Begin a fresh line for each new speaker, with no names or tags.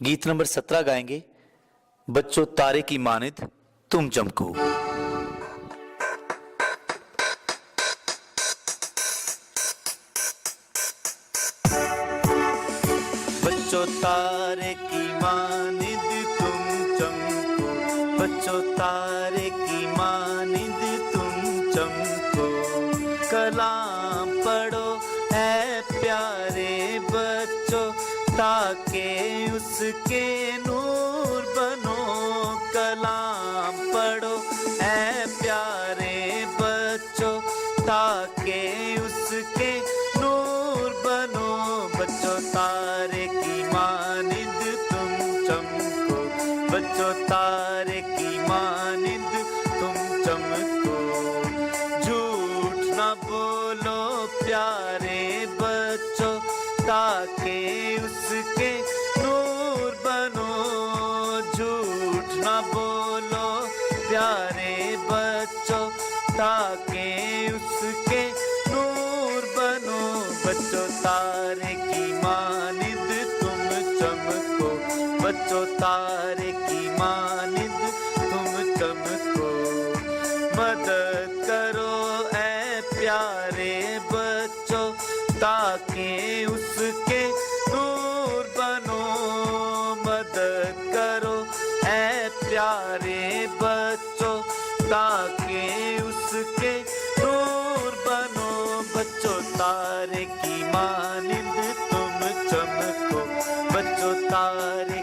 गीत नंबर 17 गाएंगे, बच्चों तारे की मानिद तुम चमको। बच्चों तारे की मानिद तुम चमको, बच्चों तारे की मानिद तुम चमको। कलाम पढ़ो है प्यारे बच्चों, ताके उसके नूर बनो। कलाम पढ़ो है प्यारे बच्चों, ताके उसके नूर बनो। बच्चों तारे की मानिद तुम चमको, बच्चों तारे की मानिद तुम चमको। झूठ ना बोलो प्यारे बच्चों, ताके उसके नूर बनो। झूठ ना बोलो प्यारे बच्चों, ताके उसके नूर बनो। बच्चों तारे की मानिद तुम चमको, बच्चों तारे की मानिद तुम चमको। मदद करो ऐ प्यारे बच्चों, ताके उसके नूर बनो। मदद करो ऐ प्यारे बच्चों, ताके उसके नूर बनो। बच्चों तारे की मानिद तुम चमको, बच्चों तारे